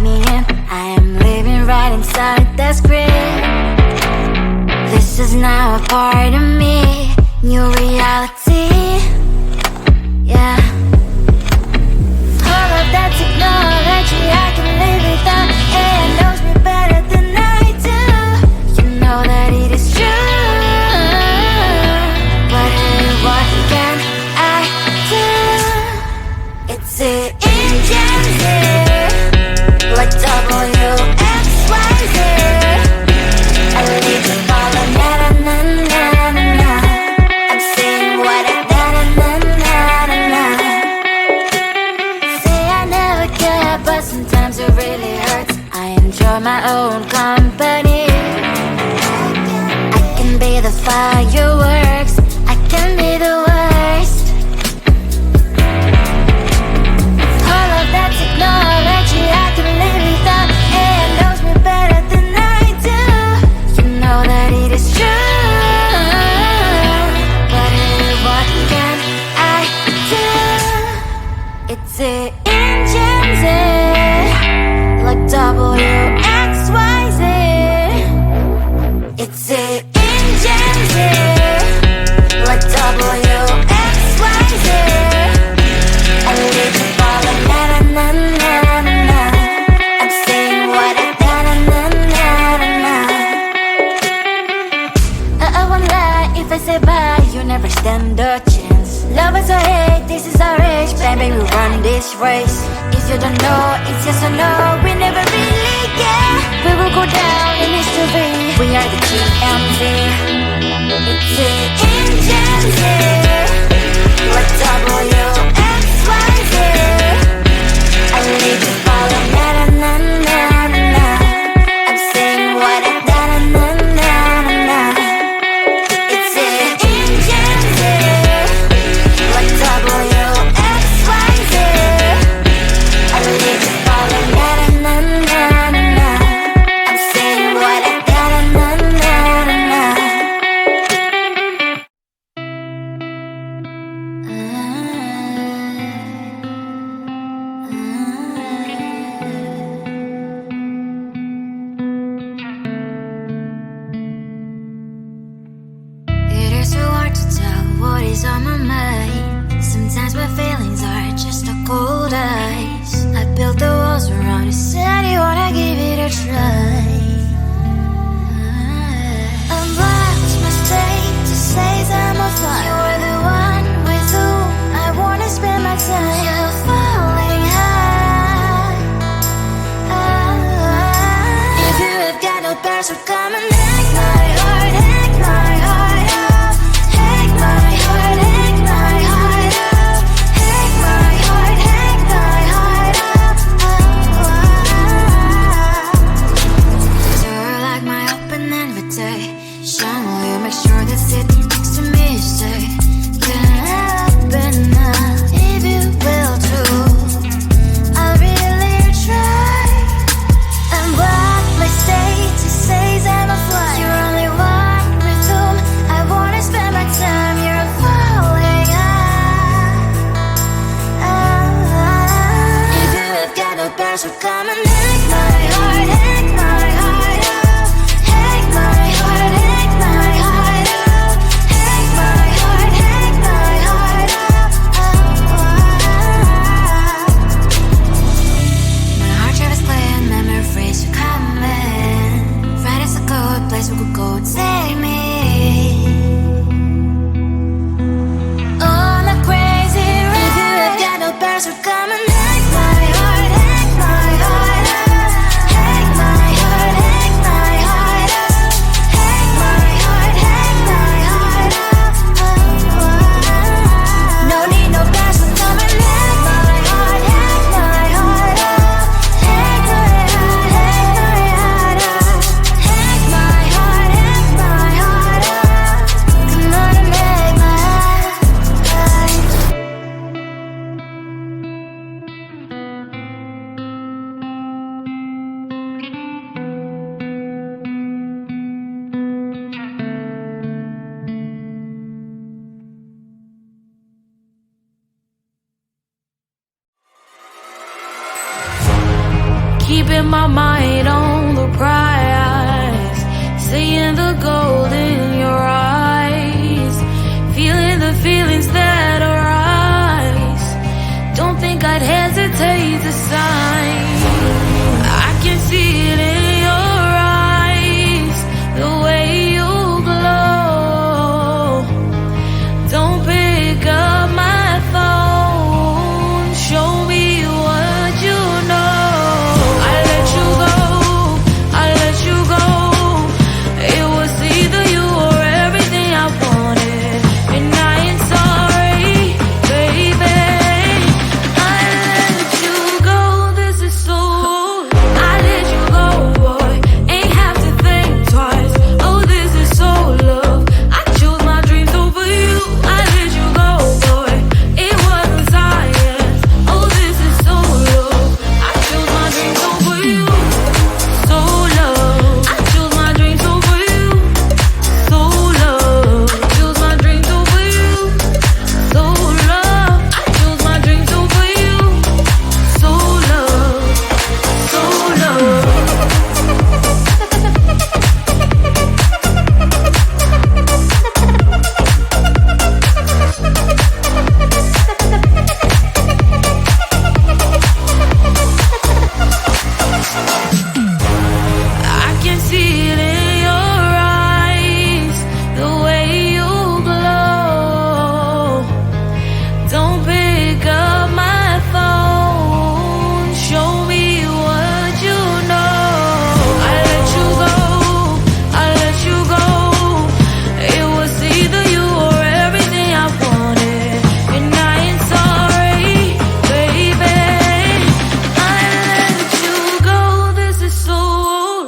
me in. I am living right inside the screen. This is now a part of me, new reality. Yeah. All of that technology I can live without. AI knows me better than I do. You know that it is true. But hey, what can I do? It's the engines here, like WXYZ. I lead to follow, na na na na na na. I'm saying what I na na na na na na. Say I never care, but sometimes it really hurts. I enjoy my own company. I can be the fireworks, I can be the worst. All of that technology I can live without. AI knows me better than I do. You know that it is true. But hey, what can I do? It's the engines, like WXYZ. It's the engines, like WXYZ. I need to follow, na na na na na na. I'm saying what I na na na na na na. I won't lie if I say bye, you never stand a chance. Love is or hate, this is our age, baby, we run this race. If you don't know, it's yes or no, we never really care. We will go down in history, we are the GMZ. It's the engines here, like WXYZ. I need to follow, na na na na na na. I'm saying what I na na na na na na. It's the engines here, like WXYZ. I need to follow, na na na na na na. I'm saying what I na na na na na na. It is so hard to tell what is on my mind. Sometimes my feelings are just a cold ice. I built the walls around you, said you wanna give it a try. I'm lost, mistake to say I'm a fly. You're the one with whom I wanna spend my time. You're falling high. If you have got no bears, so come and hack my heart, hack my heart out. Hack my heart, hack my heart out. Hack my heart, hack my heart out. You're like my open invitation. Will you make sure that sitting next to me say, can happen now, if you will too. I'll really try. And what my state to say I'm a fly. You're only one with whom I wanna spend my time. You're falling high. If you have got no bears, so come and hack my heart, hack my heart out. Hack my heart, hack my heart out. the gold in your eyes, feeling the feelings that arise. Don't think I'd hesitate to sign. I can see it in your eyes, the way you glow. Don't pick up my phone, show me what you know. I let you go, I let you go. It was either you or everything I wanted, and I ain't sorry, baby. I let you go, this is so. I let you go, boy, ain't have to think twice. Oh, this is so love. I chose my dreams over you. I let you go, boy, it wasn't science. Oh, this is so love. I chose my dreams over you. So love. I chose my dreams over you. So love. Chose my dreams over you. So love. I chose my dreams over you. So love. So love. I can see it in your eyes, the way you glow. Don't pick up my phone, show me what you know. I let you go, I let you go. It was either you or everything I wanted, and I ain't sorry, baby. I let you go, this is so.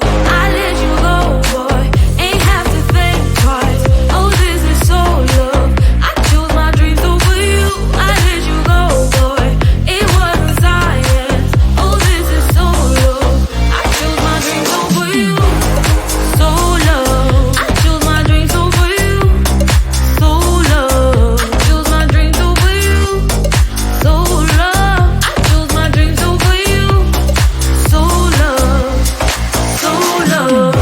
I let you go, boy, ain't have to think twice. Oh, this is so love. I chose my dreams over you. I let you go, boy, it wasn't science. Oh, this is so love. I chose my dreams over you. So love. I chose my dreams over you. So love. Chose my dreams over you. So love. I chose my dreams over you. So love. So love.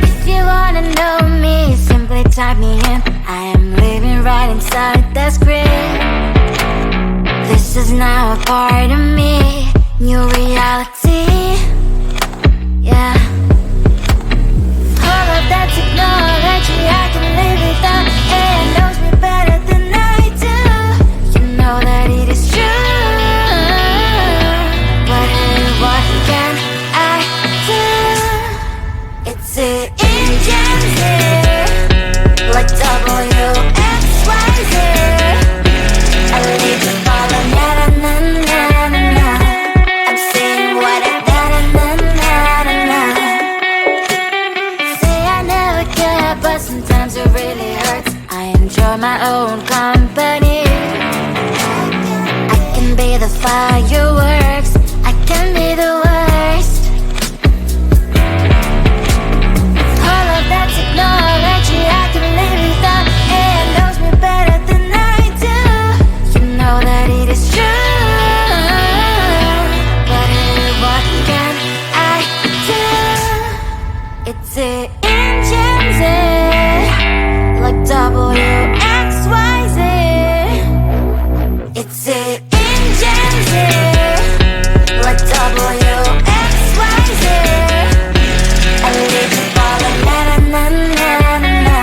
If you wanna know me, simply type me in. I am living right inside the screen. This is now a part of me, new reality. Yeah. All of that technology I can live without. It knows me better than I do. You know that it is true. But hey, what can I do? It's the engines here, like WXYZ. I need to follow, na na na na na na. I'm saying what I na na na na na na. Say I never care, but sometimes it really hurts. I enjoy my own company. I can be the fireworks, I can be the worst. All of that technology I can live without. It knows me better than I do. You know that it is true. But hey, what can I do? It's the engines, like WXYZ. It's the engines, like WXYZ. I need to follow, na na na na na na.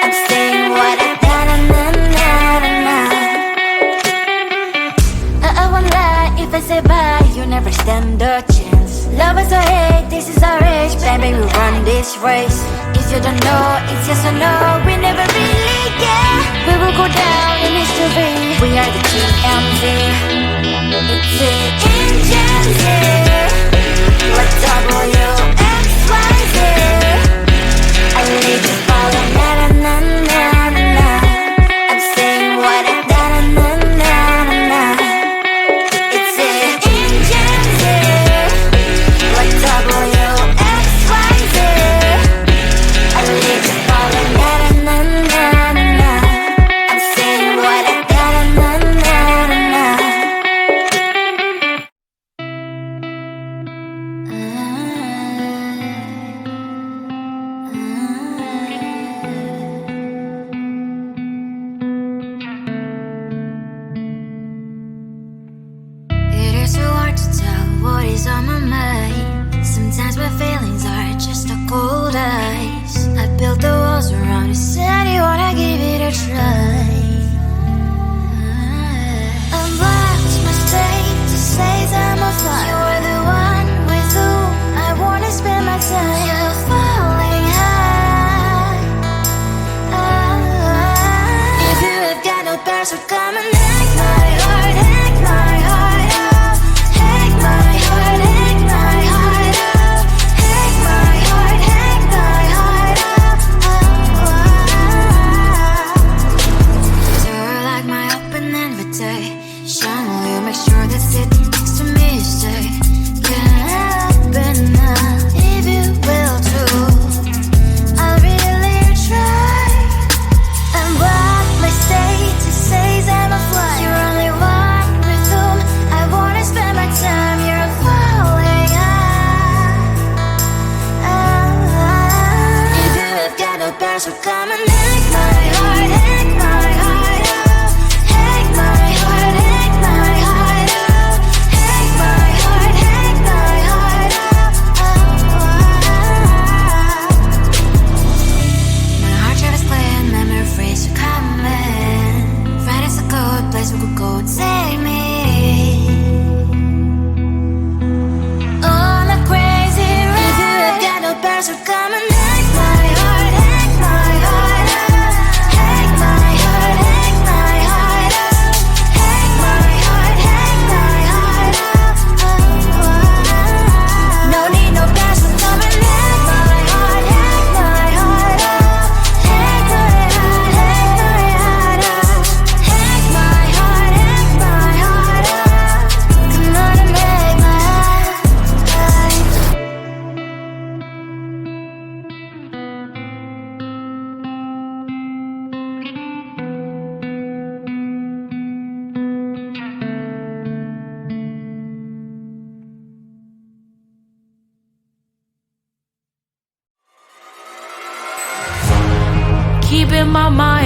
I'm saying what I na na na na na na. I won't lie if I say bye, you never stand a chance. Love us or hate, this is our age, baby, we run this race. If you don't know, it's yes or no, we never really care. We will go down in history, we are the TMZ. what is on my mind. Sometimes my feelings are just a cold ice. I built the walls around you, said you wanna give it a try. I watched my state to say I'm a fly. You're the one with whom I wanna spend my time. You're falling high. If you have got no bears, so come and hack my heart, hack my heart out. Hack my heart, hack my heart out. Hack my heart, hack my heart out. You're like my open invitation. Will you make sure that sitting next to me you say, can happen now, if you will too. I'll really try. And what my state to say I'm a fly. You're only one with whom I wanna spend my time. You're falling high. If you have got no bears, so come and hack my heart, hack my heart out. Hack my heart, hack my heart out. Hack my heart, hack my heart out. My heart drive is clear and memory freeze, you're coming. Right is a good place we could go, take me on a crazy ride. If you have got no bears, so come and hack my heart, hack my heart out. Hack my heart, hack my heart out. Hack my heart, hack my heart out. No need no bears, so come and hack my heart, hack my heart out. Hack my heart, hack my heart out. Hack my heart, hack my heart out. Come on and make my heart. Keep in my mind